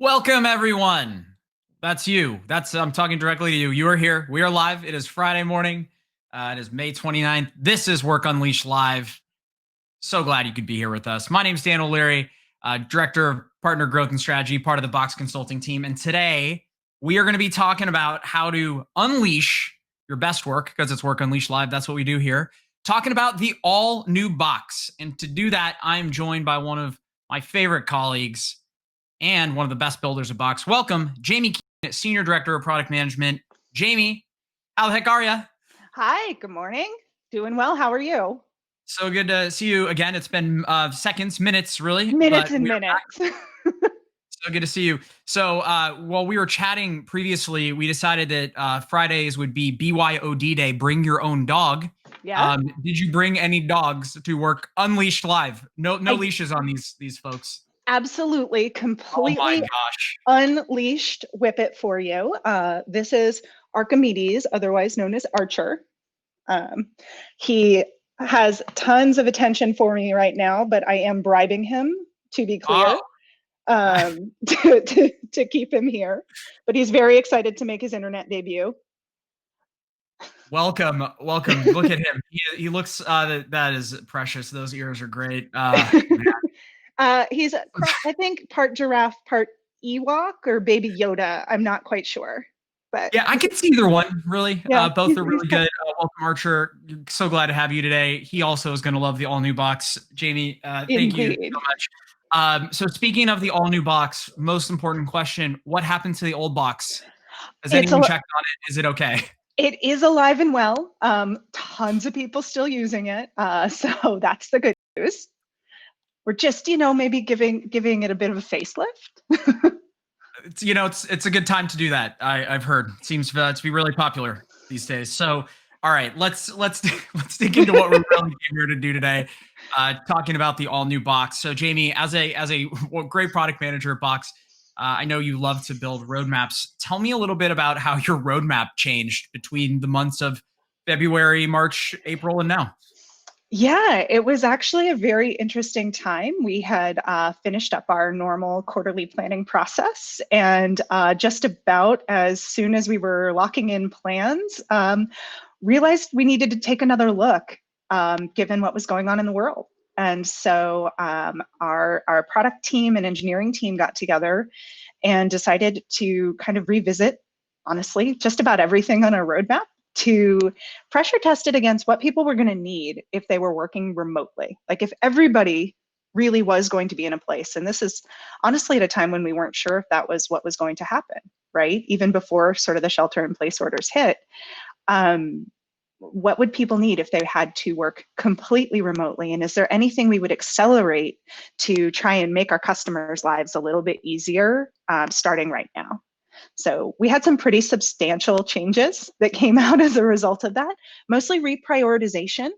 Welcome, everyone. That's you. I'm talking directly to you. You are here. We are live. It is Friday morning. It is May 29th. This is Work Unleashed Live. So glad you could be here with us. My name is Dan O'Leary, Director of Partner Growth and Strategy, part of the Box Consulting team. And today we are going to be talking about how to unleash your best work, because it's Work Unleashed Live. That's what we do here. Talking about the all new Box. And to do that, I am joined by one of my favorite colleagues and one of the best builders of Box. Welcome, Jamie Keane, Senior Director of Product Management. Jamie, how the heck are you? Hi, good morning. Doing well. How are you? So good to see you again. It's been seconds, minutes, really. Minutes But and we are back. minutes. So good to see you. So while we were chatting previously, we decided that Fridays would be BYOD Day, Bring Your Own Dog. Yeah. Did you bring any dogs to Work Unleashed Live? No I leashes on these folks. absolutely, Oh my completely gosh. unleashed whippet for you. This is Archimedes, otherwise known as Archer. He has tons of attention for me right now, but I am bribing him, to be clear, Oh. to keep him here. But he's very excited to make his internet debut. Welcome. Look at him. He looks. That is precious. Those ears are great. He's, I think, part giraffe, part Ewok or Baby Yoda. I'm not quite sure, but Yeah, I can see either one. Really, yeah, both are he's really good. Welcome, Archer. So glad to have you today. He also is going to love the all new box. Jamie, thank you indeed. so much. So speaking of the all new box, most important question: what happened to the old box? Has It's anyone a, checked on it? Is it okay? it is alive and well. Tons of people still using it, so that's the good news. We're just, maybe giving it a bit of a facelift. It's a good time to do that. I've heard. It seems to be really popular these days. So, all right, let's let's dig into what we're really here to do today. Talking about the all new Box. So, Jamie, as a great product manager at Box, I know you love to build roadmaps. Tell me a little bit about how your roadmap changed between the months of February, March, April, and now. Yeah, it was actually a very interesting time. We had finished up our normal quarterly planning process, and just about as soon as we were locking in plans, realized we needed to take another look, given what was going on in the world. And so our product team and engineering team got together and decided to kind of revisit, honestly, just about everything on our roadmap to pressure test it against what people were going to need if they were working remotely. Like if everybody really was going to be in a place, and this is honestly at a time when we weren't sure if that was what was going to happen, right? Even before sort of the shelter in place orders hit. What would people need if they had to work completely remotely? And is there anything we would accelerate to try and make our customers' lives a little bit easier starting right now? So we had some pretty substantial changes that came out as a result of that, mostly reprioritization.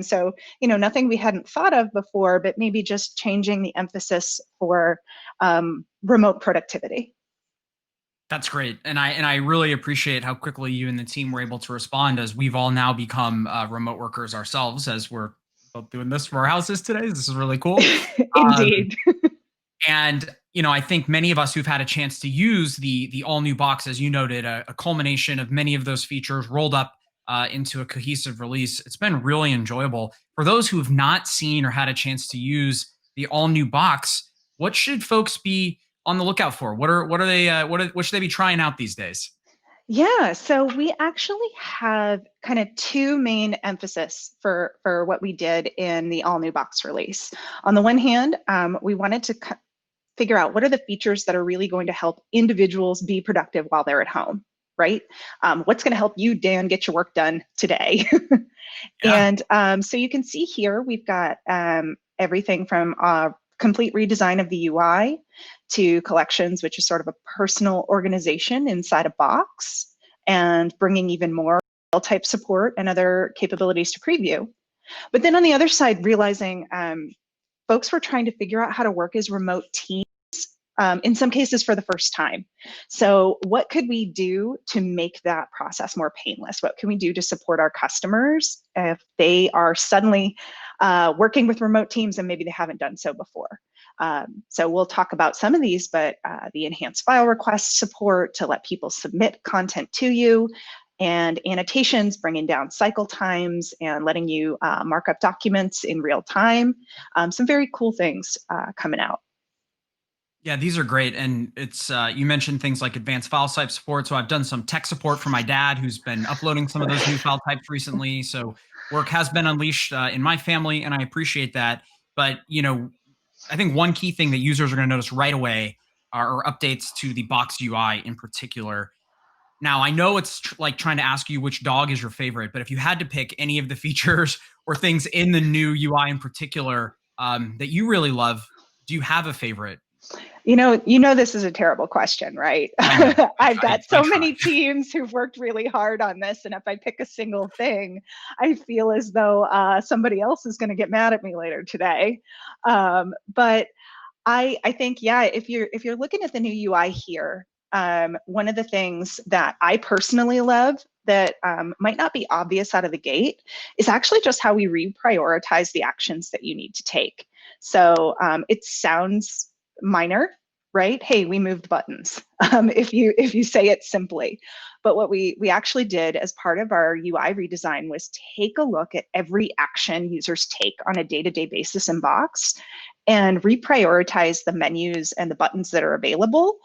So, nothing we hadn't thought of before, but maybe just changing the emphasis for remote productivity. That's great, and I really appreciate how quickly you and the team were able to respond, as we've all now become remote workers ourselves, as we're both doing this from our houses today. This is really cool. Um, Indeed. and I think many of us who've had a chance to use the all new box, as you noted, a culmination of many of those features rolled up into a cohesive release. It's been really enjoyable. For those who have not seen or had a chance to use the all new box, what should folks be on the lookout for? What should they be trying out these days? Yeah, so we actually have kind of two main emphasis for what we did in the all new box release. On the one hand, we wanted to figure out what are the features that are really going to help individuals be productive while they're at home, right? What's going to help you, Dan, get your work done today? Yeah. And so you can see here, we've got everything from complete redesign of the UI to collections, which is sort of a personal organization inside a box, and bringing even more type support and other capabilities to preview. But then on the other side, realizing folks were trying to figure out how to work as remote teams, in some cases for the first time. So what could we do to make that process more painless? What can we do to support our customers if they are suddenly working with remote teams and maybe they haven't done so before. So we'll talk about some of these, but the enhanced file request support to let people submit content to you, and annotations, bringing down cycle times and letting you mark up documents in real time. Some very cool things coming out. Yeah, these are great. And it's, you mentioned things like advanced file type support. So I've done some tech support for my dad, who's been uploading some of those new file types recently. So work has been unleashed in my family, and I appreciate that. But, I think one key thing that users are going to notice right away are updates to the Box UI in particular. Now, I know it's like trying to ask you which dog is your favorite, but if you had to pick any of the features or things in the new UI in particular that you really love, do you have a favorite? This is a terrible question, right? I know. I've I, got I so try. many teams who've worked really hard on this, and if I pick a single thing, I feel as though somebody else is going to get mad at me later today. But I think, yeah, if you're looking at the new UI here, one of the things that I personally love that might not be obvious out of the gate is actually just how we reprioritize the actions that you need to take. So it sounds minor, right? Hey, we moved buttons. If you say it simply, but what we actually did as part of our UI redesign was take a look at every action users take on a day-to-day basis in Box and reprioritize the menus and the buttons that are available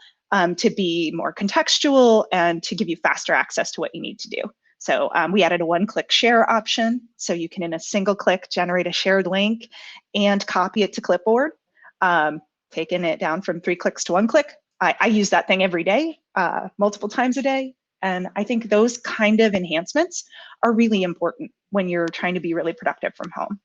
to be more contextual and to give you faster access to what you need to do. So we added a one-click share option, so you can in a single click generate a shared link and copy it to clipboard, taking it down from 3 clicks to 1 click. I use that thing every day, multiple times a day. And I think those kind of enhancements are really important when you're trying to be really productive from home.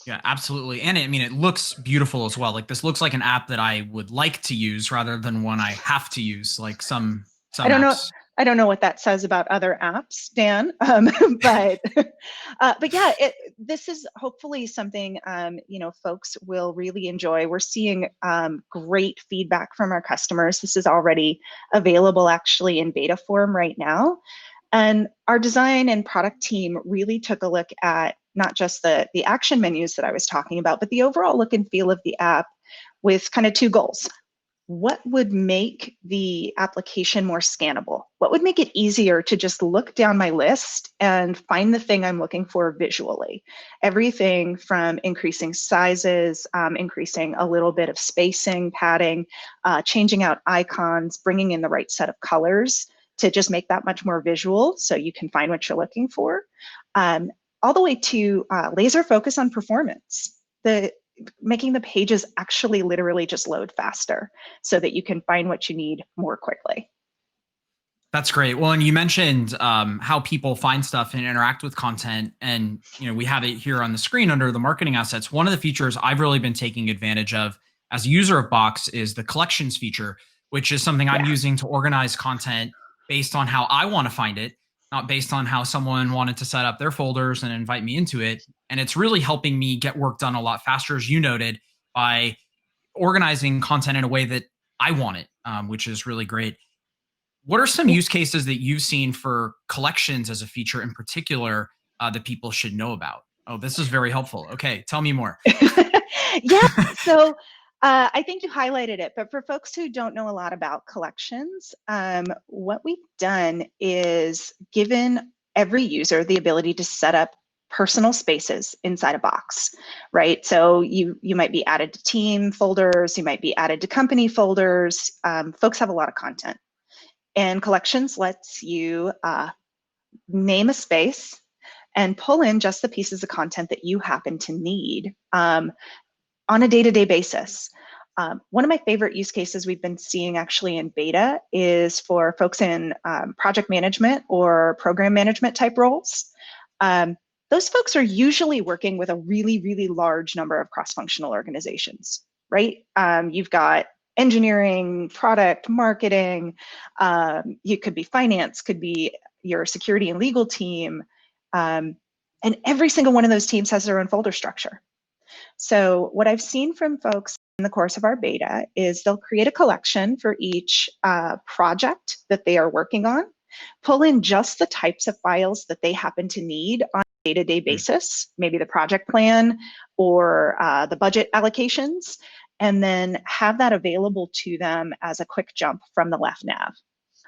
Yeah, absolutely. And it looks beautiful as well. Like this looks like an app that I would like to use rather than one I have to use, like I some don't know. apps. I don't know what that says about other apps, Dan, but yeah, this is hopefully something folks will really enjoy. We're seeing great feedback from our customers. This is already available actually in beta form right now, and our design and product team really took a look at not just the action menus that I was talking about, but the overall look and feel of the app with kind of two goals. What would make the application more scannable? What would make it easier to just look down my list and find the thing I'm looking for visually? Everything from increasing sizes, increasing a little bit of spacing, padding, changing out icons, bringing in the right set of colors to just make that much more visual so you can find what you're looking for, all the way to laser focus on performance. Making the pages actually literally just load faster so that you can find what you need more quickly. That's great. Well, and you mentioned how people find stuff and interact with content, and we have it here on the screen under the marketing assets. One of the features I've really been taking advantage of as a user of Box is the collections feature, which is something I'm Yeah. using to organize content based on how I want to find it, not based on how someone wanted to set up their folders and invite me into it. And it's really helping me get work done a lot faster, as you noted, by organizing content in a way that I want it, which is really great. What are some use cases that you've seen for collections as a feature in particular that people should know about? Oh, this is very helpful. Okay, tell me more. Yeah, so I think you highlighted it, but for folks who don't know a lot about collections, what we've done is given every user the ability to set up personal spaces inside a Box, right? So you might be added to team folders, you might be added to company folders. Folks have a lot of content. And collections lets you name a space and pull in just the pieces of content that you happen to need on a day-to-day basis. One of my favorite use cases we've been seeing actually in beta is for folks in project management or program management type roles. Those folks are usually working with a really, really large number of cross-functional organizations, right? You've got engineering, product, marketing, you could be finance, could be your security and legal team. And every single one of those teams has their own folder structure. So what I've seen from folks in the course of our beta is they'll create a collection for each project that they are working on, pull in just the types of files that they happen to need on day-to-day Mm. basis, maybe the project plan or the budget allocations, and then have that available to them as a quick jump from the left nav.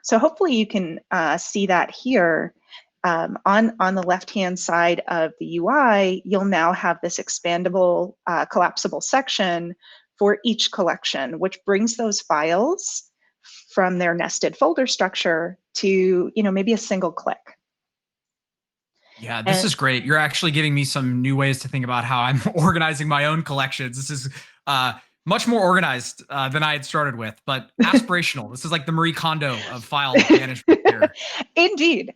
So hopefully you can see that here. On the left-hand side of the UI, you'll now have this expandable, collapsible section for each collection, which brings those files from their nested folder structure to, maybe a single click. Yeah, this And is great. You're actually giving me some new ways to think about how I'm organizing my own collections. This is much more organized than I had started with, but aspirational. This is like the Marie Kondo of file management here. Indeed.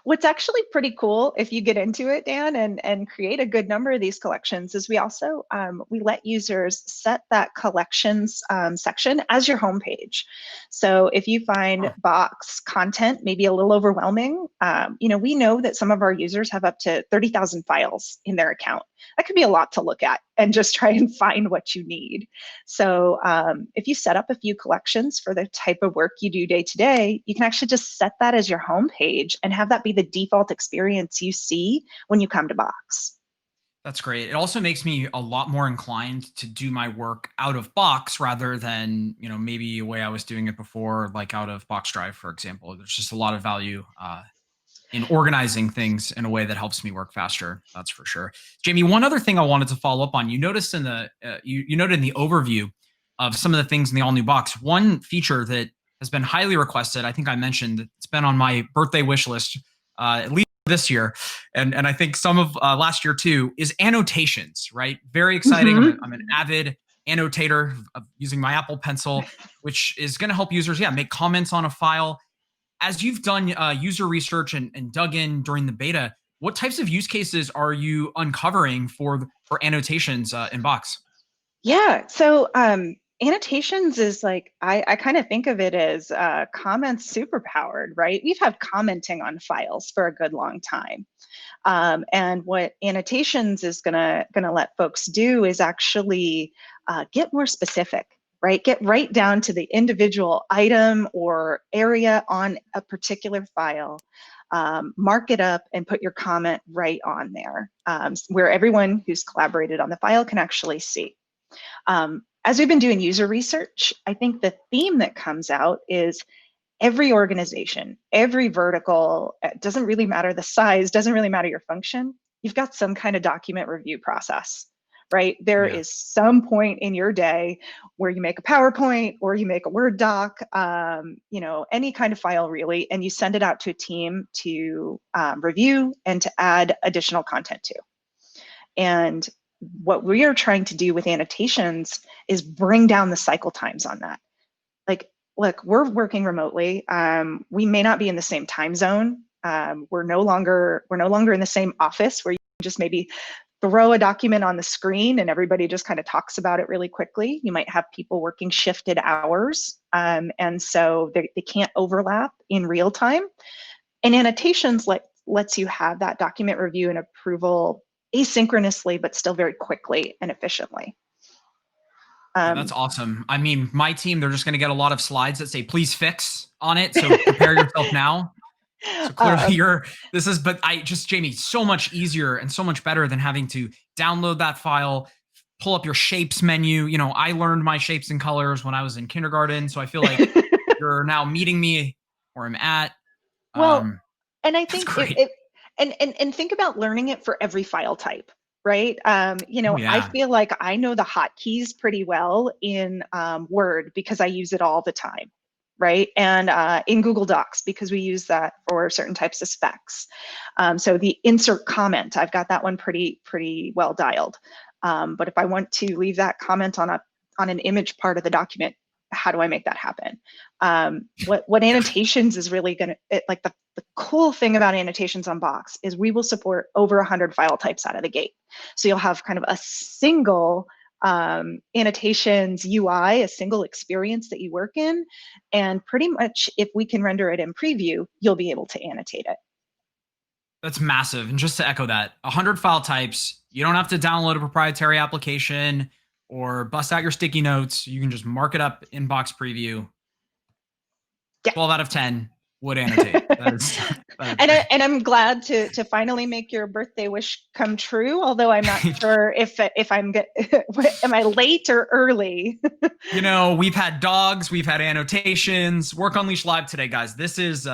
What's actually pretty cool if you get into it, Dan, and create a good number of these collections is we also we let users set that collections section as your homepage. So if you find Huh. box content maybe a little overwhelming, we know that some of our users have up to 30,000 files in their account. That could be a lot to look at and just try and find what you need. So if you set up a few collections for the type of work you do day to day, you can actually just set that as your home page and have that be the default experience you see when you come to Box. That's great. It also makes me a lot more inclined to do my work out of Box rather than, maybe a way I was doing it before, like out of Box Drive, for example. There's just a lot of value in organizing things in a way that helps me work faster. That's for sure. Jamie, one other thing I wanted to follow up on. You noticed in the you noted in the overview of some of the things in the all new box. One feature that has been highly requested. I think I mentioned it's been on my birthday wish list at least this year, and I think some of last year too. Is annotations, right? Very exciting. Mm-hmm. I'm an avid annotator of using my Apple Pencil, which is going to help users, make comments on a file. As you've done user research and dug in during the beta, what types of use cases are you uncovering for annotations in Box? Yeah. So annotations is like, I kind of think of it as comments superpowered, right? We've had commenting on files for a good long time. And what annotations is gonna let folks do is actually get more specific, right? Get right down to the individual item or area on a particular file. Mark it up and put your comment right on there, where everyone who's collaborated on the file can actually see. As we've been doing user research, I think the theme that comes out is every organization, every vertical, it doesn't really matter the size, doesn't really matter your function, you've got some kind of document review process, right? There Yeah. is some point in your day where you make a PowerPoint or you make a Word doc, any kind of file really, and you send it out to a team to review and to add additional content to. And what we are trying to do with annotations is bring down the cycle times on that. Like, look, we're working remotely. We may not be in the same time zone. We're no longer in the same office where you just maybe throw a document on the screen and everybody just kind of talks about it really quickly. You might have people working shifted hours, and so they can't overlap in real time. And annotations lets you have that document review and approval asynchronously, but still very quickly and efficiently. Yeah, that's awesome. I mean, my team, they're just going to get a lot of slides that say, please fix on it. So prepare yourself now. So clearly but Jamie, so much easier and so much better than having to download that file, pull up your shapes menu. I learned my shapes and colors when I was in kindergarten. So I feel like you're now meeting me where I'm at. Well, and I That's think great. and think about learning it for every file type, right? Oh, I yeah. feel like I know the hotkeys pretty well in Word because I use it all the time, right? And in Google Docs because we use that for certain types of specs. So the insert comment, I've got that one pretty well dialed. But if I want to leave that comment on an image part of the document, how do I make that happen? What Yeah. annotations is really going to, like the cool thing about annotations on Box is we will support over 100 file types out of the gate. So you'll have kind of a single annotations UI, a single experience that you work in. And pretty much if we can render it in preview, you'll be able to annotate it. That's massive. And just to echo that, 100 file types, you don't have to download a proprietary application or bust out your sticky notes. You can just mark it up in Box Preview. Yeah. 12 out of 10 would annotate. That's And I'm glad to finally make your birthday wish come true. Although I'm not sure if I'm am I late or early. We've had dogs, we've had annotations. Work Unleashed Live today, guys. This is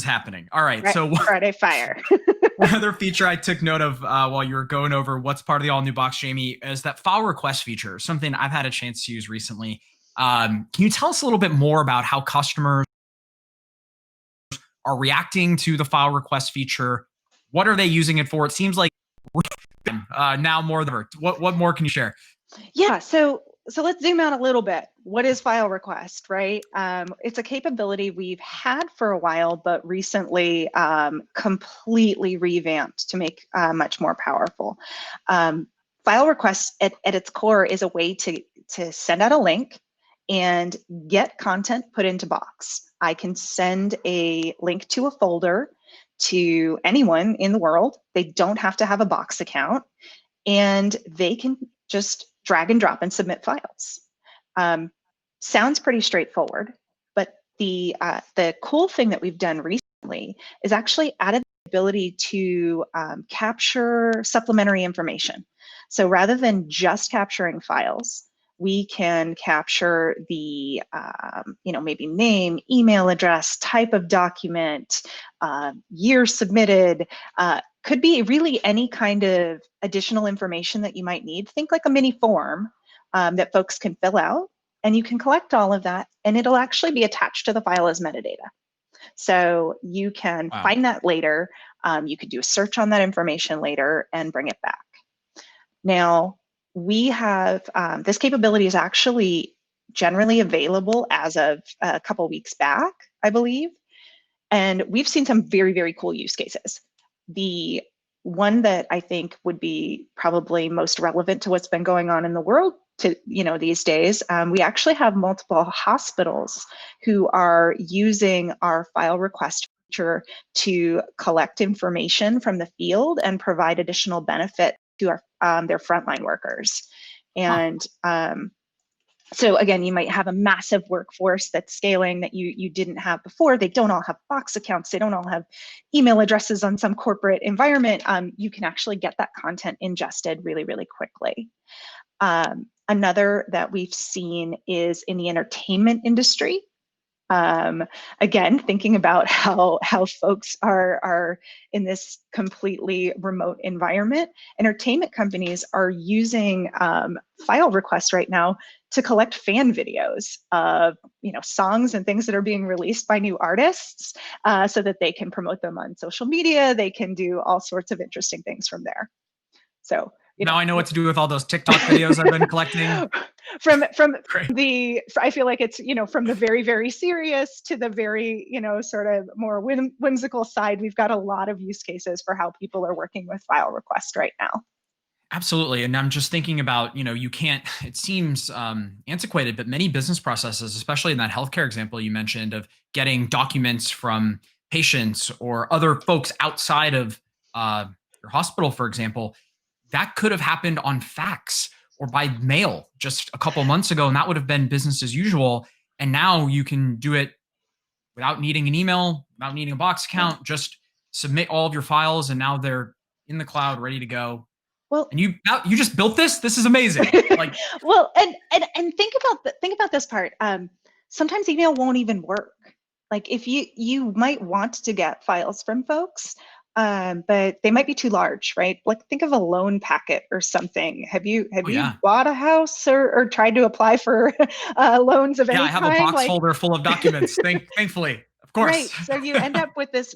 happening. All right. So Friday Fire. one other feature I took note of while you were going over what's part of the all new box, Jamie, is that file request feature. Something I've had a chance to use recently. Can you tell us a little bit more about how customers are reacting to the file request feature? What are they using it for? It seems like now more than ever. What more can you share? Yeah, so let's zoom out a little bit. What is file request, right? It's a capability we've had for a while, but recently completely revamped to make much more powerful. File request at its core is a way to send out a link and get content put into Box. I can send a link to a folder to anyone in the world. They don't have to have a Box account, and they can just drag and drop and submit files. Sounds pretty straightforward, but the cool thing that we've done recently is actually added the ability to capture supplementary information. So rather than just capturing files, we can capture the maybe name, email address, type of document, year submitted, could be really any kind of additional information that you might need. Think like a mini form that folks can fill out, and you can collect all of that, and it'll actually be attached to the file as metadata. So you can find that later. You could do a search on that information later and bring it back. Now, we have this capability is actually generally available as of a couple weeks back, I believe. And we've seen some very, very cool use cases. The one that I think would be probably most relevant to what's been going on in the world these days, we actually have multiple hospitals who are using our file request feature to collect information from the field and provide additional benefit to their frontline workers. And so again, you might have a massive workforce that's scaling that you didn't have before. They don't all have Box accounts. They don't all have email addresses on some corporate environment. You can actually get that content ingested really, really quickly. Another that we've seen is in the entertainment industry. Again, thinking about how folks are in this completely remote environment, entertainment companies are using file requests right now to collect fan videos of songs and things that are being released by new artists, so that they can promote them on social media. They can do all sorts of interesting things from there. So now I know what to do with all those TikTok videos I've been collecting. From I feel like it's from the very, very serious to the very sort of more whimsical side. We've got a lot of use cases for how people are working with file request right now. Absolutely. And I'm just thinking about, you can't, it seems antiquated, but many business processes, especially in that healthcare example you mentioned of getting documents from patients or other folks outside of your hospital, for example, that could have happened on fax or by mail just a couple months ago. And that would have been business as usual. And now you can do it without needing an email, without needing a Box account, just submit all of your files. And now they're in the cloud, ready to go. Well, and you just built this. This is amazing. Like, well, and think about this part. Sometimes email won't even work. Like if you might want to get files from folks, but they might be too large, right? Like think of a loan packet or something. Have you bought a house or tried to apply for loans of any kind? Yeah, I have a box folder full of documents. Thankfully. Of course. Right. So you end up with this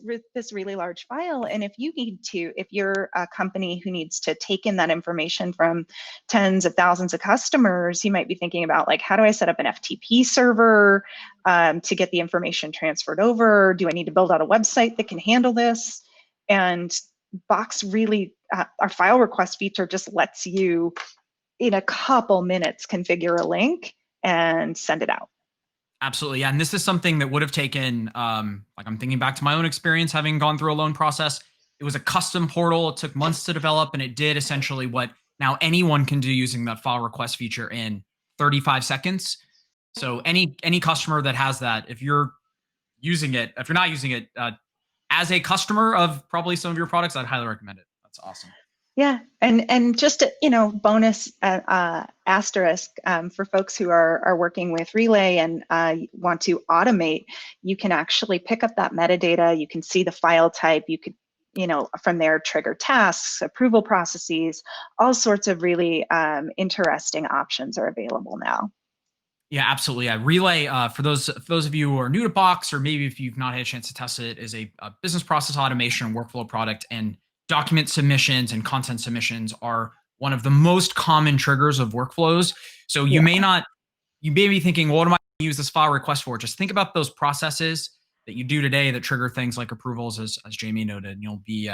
really large file. And if you're a company who needs to take in that information from tens of thousands of customers, you might be thinking about like, how do I set up an FTP server to get the information transferred over? Do I need to build out a website that can handle this? And Box really, our file request feature just lets you, in a couple minutes, configure a link and send it out. Absolutely. Yeah. And this is something that would have taken, like I'm thinking back to my own experience, having gone through a loan process. It was a custom portal. It took months to develop, and it did essentially what now anyone can do using that file request feature in 35 seconds. So any customer that has that, if you're using it, if you're not using it, as a customer of probably some of your products, I'd highly recommend it. That's awesome. Yeah, and just a, bonus asterisk for folks who are working with Relay and want to automate, you can actually pick up that metadata. You can see the file type. You could, from there trigger tasks, approval processes, all sorts of really interesting options are available now. Yeah, absolutely. Yeah. Relay, for those of you who are new to Box, or maybe if you've not had a chance to test it, is a business process automation and workflow product. And document submissions and content submissions are one of the most common triggers of workflows. So Yeah. you may be thinking, well, what am I going to use this file request for? Just think about those processes that you do today that trigger things like approvals, as Jamie noted, and you'll be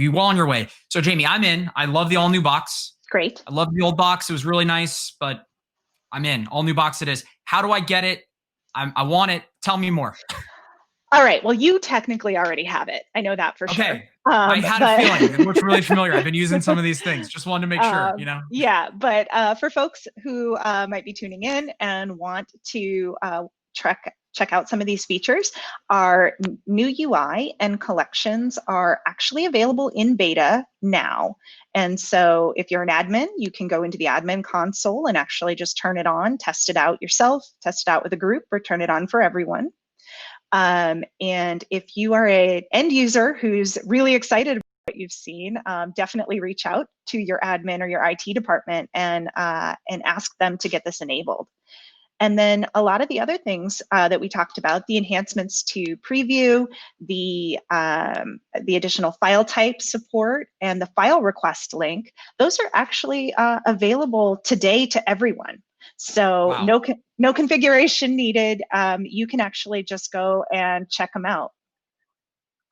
well on your way. So Jamie, I'm in. I love the all new box. Great. I love the old box. It was really nice, but I'm in. All new box it is. How do I get it? I want it. Tell me more. All right. Well, you technically already have it. I know that for sure. Okay. I had a feeling. It looks really familiar. I've been using some of these things. Just wanted to make sure, Yeah, but for folks who might be tuning in and want to check out some of these features, our new UI and collections are actually available in beta now. And so if you're an admin, you can go into the admin console and actually just turn it on, test it out yourself, test it out with a group, or turn it on for everyone. And if you are an end user who's really excited about what you've seen, definitely reach out to your admin or your IT department and ask them to get this enabled. And then a lot of the other things that we talked about, the enhancements to preview, the additional file type support, and the file request link, those are actually available today to everyone. So wow. No configuration needed. You can actually just go and check them out.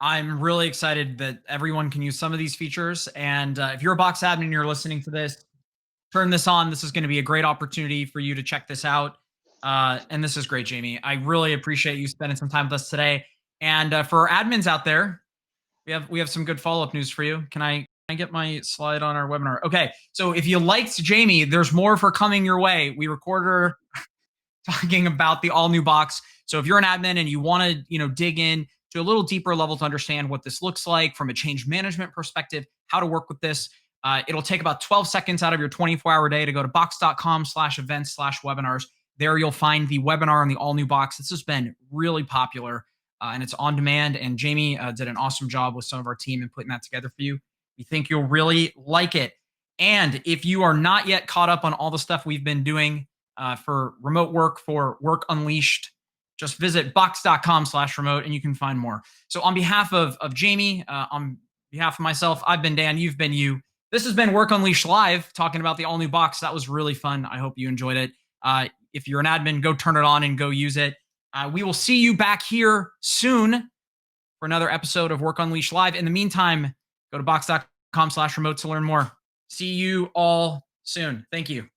I'm really excited that everyone can use some of these features. And if you're a Box admin and you're listening to this, turn this on. This is going to be a great opportunity for you to check this out. And this is great, Jamie. I really appreciate you spending some time with us today. And for our admins out there, we have some good follow-up news for you. Can I get my slide on our webinar? Okay. So if you liked Jamie, there's more for coming your way. We recorded her talking about the all new box. So if you're an admin and you want to, dig in to a little deeper level to understand what this looks like from a change management perspective, how to work with this, it'll take about 12 seconds out of your 24-hour day to go to box.com/events/webinars. There you'll find the webinar on the all new box. This has been really popular and it's on demand. And Jamie did an awesome job with some of our team in putting that together for you. We think you'll really like it. And if you are not yet caught up on all the stuff we've been doing for remote work, for Work Unleashed, just visit box.com/remote and you can find more. So on behalf of Jamie, on behalf of myself, I've been Dan, you've been you. This has been Work Unleashed Live, talking about the all new box. That was really fun. I hope you enjoyed it. If you're an admin, go turn it on and go use it. We will see you back here soon for another episode of Work Unleashed Live. In the meantime, go to box.com/remote to learn more. See you all soon. Thank you.